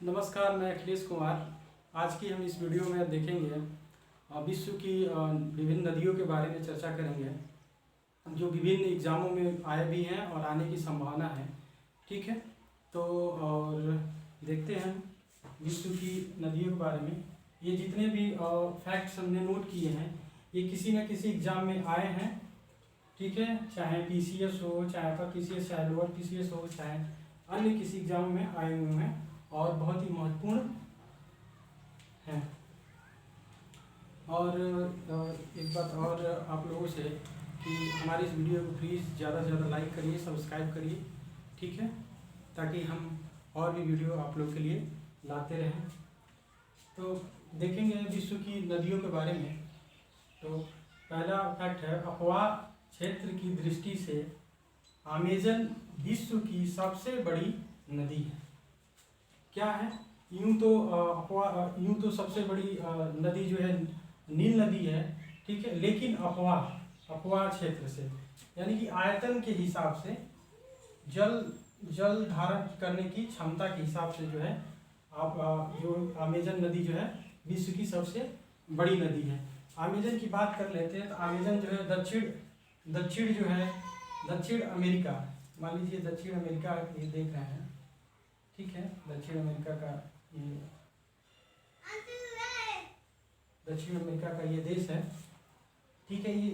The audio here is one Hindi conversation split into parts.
नमस्कार, मैं अखिलेश कुमार। आज की हम इस वीडियो में देखेंगे विश्व की विभिन्न नदियों के बारे में चर्चा करेंगे जो विभिन्न एग्जामों में आए भी हैं और आने की संभावना है। ठीक है, तो और देखते हैं विश्व की नदियों के बारे में। ये जितने भी फैक्ट्स हमने नोट किए हैं ये किसी न किसी एग्ज़ाम में आए हैं। ठीक है, चाहे PCS हो, चाहे अपर PCS, चाहे लोअर PCS हो, चाहे अन्य किसी एग्जाम में आए हुए हैं और बहुत ही महत्वपूर्ण है। और एक बात और आप लोगों से कि हमारी इस वीडियो को प्लीज़ ज़्यादा से ज़्यादा लाइक करिए, सब्सक्राइब करिए। ठीक है, ताकि हम और भी वीडियो आप लोग के लिए लाते रहें। तो देखेंगे विश्व की नदियों के बारे में। तो पहला फैक्ट है, अफवाह क्षेत्र की दृष्टि से अमेजन विश्व की सबसे बड़ी नदी है। क्या है? यूं तो सबसे बड़ी नदी जो है नील नदी है। ठीक है, लेकिन अफवाह क्षेत्र से यानी कि आयतन के हिसाब से, जल धारण करने की क्षमता के हिसाब से जो है जो अमेजन नदी जो है विश्व की सबसे बड़ी नदी है। अमेजन की बात कर लेते हैं तो अमेजन जो है दक्षिण अमेरिका, मान लीजिए दक्षिण अमेरिका ये देख रहे हैं। ठीक है, दक्षिण अमेरिका का ये देश है। ठीक है, ये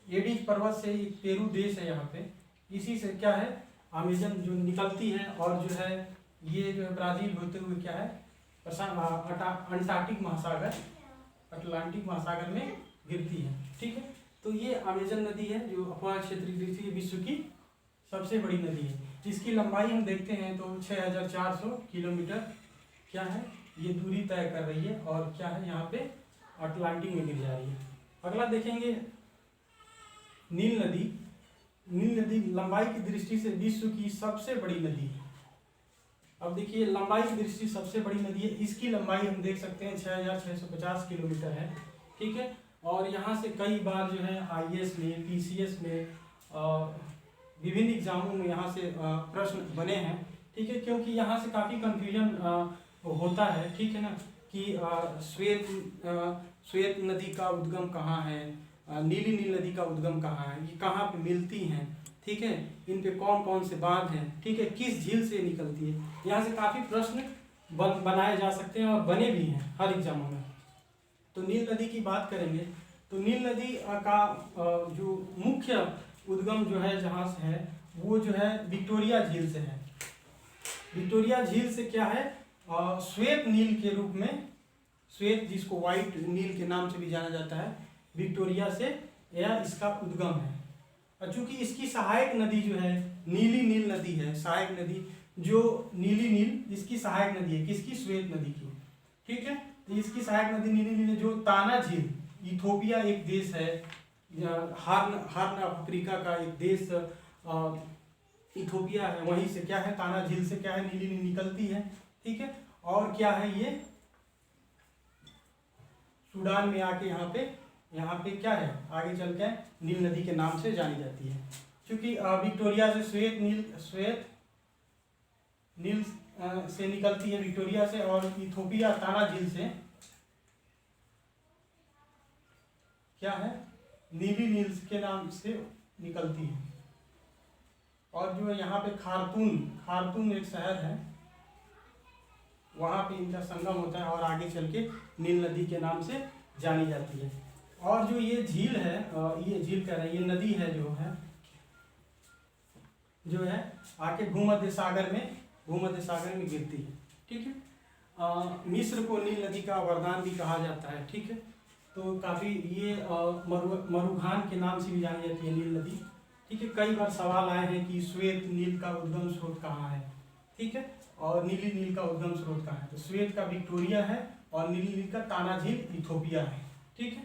एडीज पर्वत से एक पेरू देश है यहाँ पे। इसी से क्या है अमेजन जो निकलती है और जो है ये जो है ब्राज़ील होते हुए क्या है अटलांटिक महासागर में गिरती है। ठीक है, तो ये अमेजन नदी है जो अफवाह क्षेत्र की दृष्टि से विश्व की सबसे बड़ी नदी है। इसकी लंबाई हम देखते हैं तो 6400 किलोमीटर क्या है ये दूरी तय कर रही है और क्या है यहाँ पे अटलांटिक में गिर जा रही है। अगला देखेंगे नील नदी लंबाई की दृष्टि से विश्व की सबसे बड़ी नदी है। अब देखिए लंबाई की दृष्टि से सबसे बड़ी नदी है। इसकी लंबाई हम देख सकते हैं 6650 किलोमीटर है। ठीक है, और यहाँ से कई बार जो है IAS में, PCS में विभिन्न एग्जामों में यहाँ से प्रश्न बने हैं। ठीक है, क्योंकि यहाँ से काफ़ी कंफ्यूजन होता है। ठीक है ना, कि श्वेत नदी का उद्गम कहाँ है, नीली नील नदी का उद्गम कहाँ है, ये कहाँ पे मिलती हैं। ठीक है, इन पे कौन कौन से बांध हैं। ठीक है, किस झील से निकलती है। यहाँ से काफ़ी प्रश्न बनाए जा सकते हैं और बने भी हैं हर एग्जामों में। तो नील नदी की बात करेंगे तो नील नदी का जो मुख्य उद्गम जो है जहाँ से है वो जो है विक्टोरिया झील से है। विक्टोरिया झील से क्या है श्वेत नील के रूप में, श्वेत जिसको व्हाइट नील के नाम से भी जाना जाता है, विक्टोरिया से यह इसका उद्गम है। और चूंकि इसकी सहायक नदी जो है नीली नील नदी है, सहायक नदी जो नीली नील इसकी सहायक नदी है, किसकी? श्वेत नदी की। ठीक है, तो इसकी सहायक नदी नीली नील जो ताना झील, इथोपिया एक देश है, हार्न अफ्रीका का एक देश इथोपिया है, वहीं से क्या है ताना झील से क्या है नीली नील निकलती है। ठीक है, और क्या है ये सूडान में आके यहाँ पे क्या है आगे चल के नील नदी के नाम से जानी जाती है। क्योंकि विक्टोरिया से श्वेत नील से निकलती है विक्टोरिया से, और इथोपिया ताना झील से क्या है नीली नील के नाम से निकलती है। और जो है यहाँ पे खार्तूम एक शहर है, वहाँ पे इनका संगम होता है और आगे चल के नील नदी के नाम से जानी जाती है। और जो ये झील है, ये झील कह रहे हैं, ये नदी है जो है आके भूमध्य सागर में गिरती है। ठीक है, मिस्र को नील नदी का वरदान भी कहा जाता है। ठीक है, तो काफ़ी ये मरुघान के नाम से भी जानी जाती है नील नदी। ठीक है, कई बार सवाल आए हैं कि श्वेत नील का उद्गम स्रोत कहाँ है। ठीक है, और नीली नील का उद्गम स्रोत कहाँ है, तो श्वेत का विक्टोरिया है और नीली नील का ताना झील इथोपिया है। ठीक है,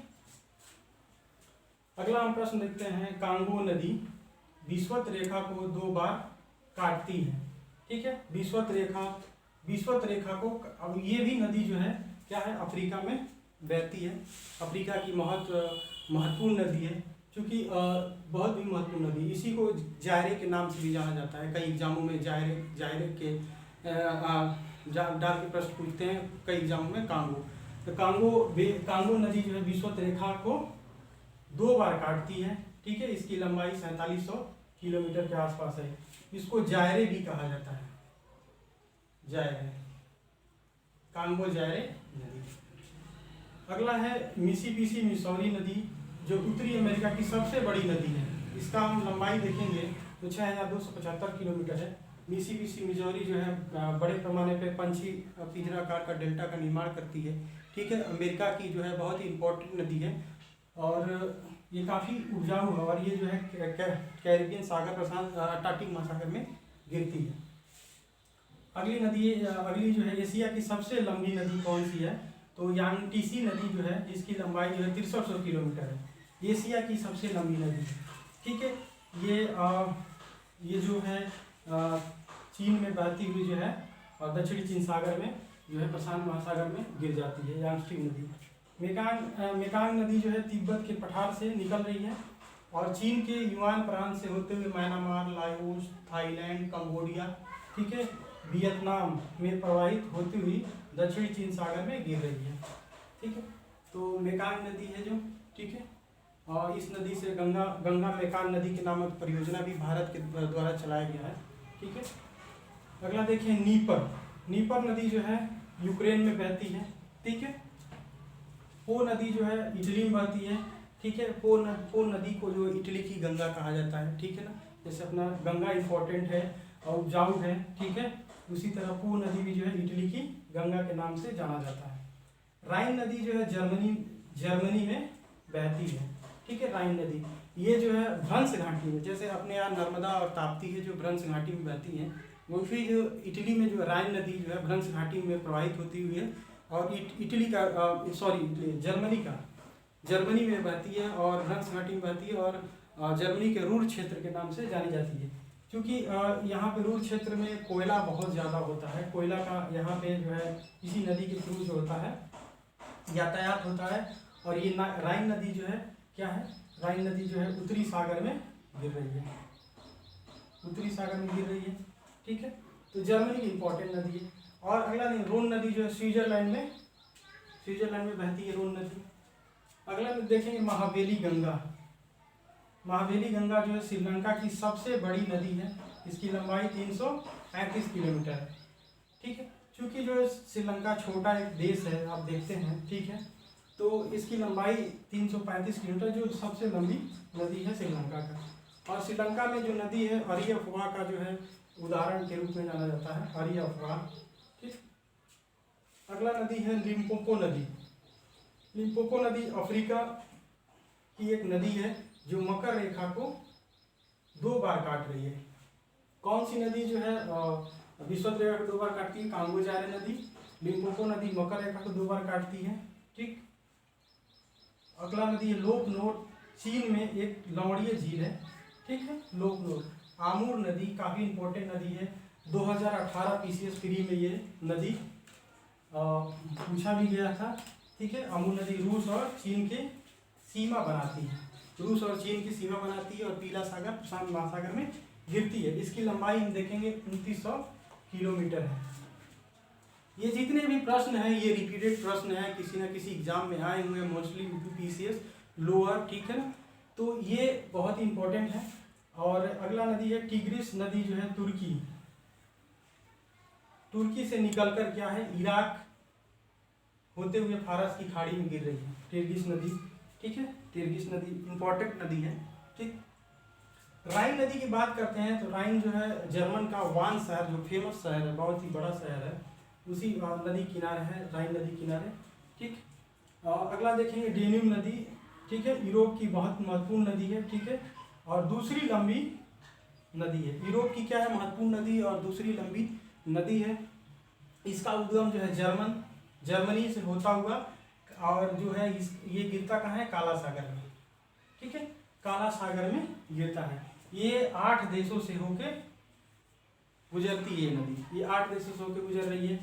अगला हम प्रश्न देखते हैं, कांगो नदी विषुवत रेखा को 2 बार काटती है। ठीक है, विषुवत रेखा को, अब ये भी नदी जो है क्या है अफ्रीका में बहती है। अफ्रीका की महत्वपूर्ण नदी है, क्योंकि बहुत भी महत्वपूर्ण नदी, इसी को जायरे के नाम से भी जाना जाता है। कई एग्जामों में जायरे के डाल के प्रश्न पूछते हैं कई एग्जाम में। कांगो, तो कांगो नदी जो है विषुवत रेखा को 2 बार काटती है, ठीक है। इसकी लंबाई 4700 किलोमीटर के आसपास है। इसको जायरे भी कहा जाता है, जायरे, कांगो जायरे नदी। अगला है मिसिसिपी मिसौरी नदी, जो उत्तरी अमेरिका की सबसे बड़ी नदी है। इसका हम लंबाई देखेंगे तो 6275 किलोमीटर है। मिसिसिपी मिजौरी जो है बड़े पैमाने पे पंछी पिंजरा आकार का डेल्टा का निर्माण करती है, ठीक है। अमेरिका की जो है बहुत ही इम्पोर्टेंट नदी है और ये काफ़ी उपजाऊ है और ये जो है कैरिबियन सागर, प्रशांत अटलांटिक महासागर में गिरती है। अगली जो है एशिया की सबसे लंबी नदी कौन सी है, तो यांगटीसी नदी जो है, जिसकी लंबाई जो है 6300 किलोमीटर है, एशिया की सबसे लंबी नदी है, ठीक है। ये जो है चीन में बहती हुई जो है और दक्षिणी चीन सागर में जो है प्रशांत महासागर में गिर जाती है यांगटी नदी। मेकांग नदी जो है तिब्बत के पठार से निकल रही है और चीन के युआन प्रांत से होते हुए म्यांमार, लाओस, थाईलैंड, कंबोडिया, ठीक है, वियतनाम में प्रवाहित होती हुई दक्षिणी चीन सागर में गिर रही है, ठीक है। तो मेकांग नदी है जो, ठीक है। और इस नदी से गंगा मेकांग नदी के नामक परियोजना भी भारत के द्वारा चलाया गया है, ठीक है। अगला देखिए नीपर नदी जो है यूक्रेन में बहती है, ठीक है। पो नदी जो है इटली में बहती है, ठीक है। पो नदी को जो इटली की गंगा कहा जाता है, ठीक है ना। जैसे अपना गंगा इम्पोर्टेंट है और उपजाऊ है, ठीक है, उसी तरह पो नदी भी जो है इटली की गंगा के नाम से जाना जाता है। राइन नदी जो है जर्मनी में बहती है, ठीक है। राइन नदी ये जो है भ्रंश घाटी में, जैसे अपने यहाँ नर्मदा और ताप्ती है जो भ्रंश घाटी में बहती है, वो फिर जो इटली में जो राइन नदी जो है भ्रंश घाटी में प्रवाहित होती हुई है और जर्मनी में बहती है और भ्रंश घाटी में बहती है और जर्मनी के रूर क्षेत्र के नाम से जानी जाती है, क्योंकि यहाँ पे रूर क्षेत्र में कोयला बहुत ज़्यादा होता है। कोयला का यहाँ पे जो है इसी नदी के थ्रू जो होता है यातायात होता है। और ये राइन नदी जो है क्या है, राइन नदी जो है उत्तरी सागर में गिर रही है, उत्तरी सागर में गिर रही है, ठीक है। तो जर्मनी की इंपॉर्टेंट नदी है। और अगला रोन नदी जो है स्विट्जरलैंड में बहती है रोन नदी। अगला देखेंगे महावेली गंगा जो है श्रीलंका की सबसे बड़ी नदी है। इसकी लंबाई 335 किलोमीटर है, ठीक है। चूँकि जो है श्रीलंका छोटा एक देश है, आप देखते हैं, ठीक है, तो इसकी लंबाई 335 किलोमीटर, जो सबसे लंबी नदी है श्रीलंका का। और श्रीलंका में जो नदी है अरियफवा का जो है उदाहरण के रूप में जाना जाता है, अरियफवा, ठीक। अगला नदी है लिम्पोपो नदी अफ्रीका की एक नदी है जो मकर रेखा को 2 बार काट रही है। कौन सी नदी जो है विषुवत रेखा को 2 बार काटती है? कांगो जायरे नदी। लिम्पोपो नदी मकर रेखा को 2 बार काटती है, ठीक। अगला नदी है लोकनोर, चीन में एक लवणीय झील है, ठीक है, लोकनोर। आमूर नदी काफ़ी इंपॉर्टेंट नदी है, 2018 PCS प्री में ये नदी पूछा भी गया था, ठीक है। आमूर नदी रूस और चीन की सीमा बनाती है, और पीला सागर प्रशांत महासागर में गिरती है। इसकी लंबाई हम देखेंगे 2900 किलोमीटर है। ये जितने भी प्रश्न हैं ये रिपीटेड प्रश्न हैं, किसी न किसी एग्जाम में आए हुए, मोस्टली PCS लोअर, ठीक है ना। तो ये बहुत ही इंपॉर्टेंट है। और अगला नदी है टिग्रिस नदी जो है तुर्की से निकलकर क्या है इराक होते हुए फारस की खाड़ी में गिर रही है, टिग्रिस नदी, ठीक है। टिग्रिस नदी इंपॉर्टेंट नदी है, ठीक। राइन नदी की बात करते हैं तो राइन जो है जर्मन का वान शहर, जो फेमस शहर है, बहुत ही बड़ा शहर है, उसी नदी किनारे है, राइन नदी किनारे, ठीक। अगला देखेंगे डेन्यूब नदी, ठीक है, यूरोप की बहुत महत्वपूर्ण नदी है, ठीक है, और दूसरी लंबी नदी है। यूरोप की क्या है महत्वपूर्ण नदी और दूसरी लंबी नदी है। इसका उद्गम जो है जर्मनी से होता हुआ और जो है ये गिरता कहाँ है, काला सागर में, ठीक है, काला सागर में गिरता है। ये 8 देशों से होके गुजरती है नदी, ये 8 देशों से होके गुजर रही है,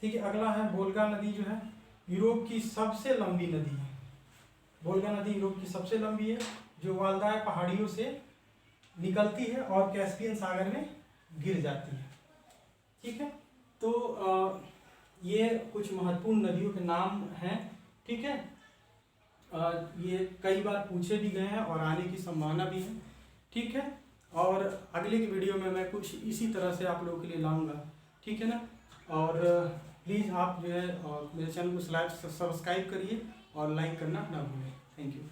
ठीक है। अगला है वोल्गा नदी जो है यूरोप की सबसे लंबी नदी है। वोल्गा नदी यूरोप की सबसे लंबी है, जो वाल्दाय पहाड़ियों से निकलती है और कैस्पियन सागर में गिर जाती है, ठीक है। तो ये कुछ महत्वपूर्ण नदियों के नाम हैं, ठीक है। ये कई बार पूछे भी गए हैं और आने की संभावना भी है, ठीक है। और अगले की वीडियो में मैं कुछ इसी तरह से आप लोगों के लिए लाऊंगा, ठीक है ना। और प्लीज़ आप जो है मेरे चैनल को सब्सक्राइब करिए और लाइक करना ना भूलें। Thank you.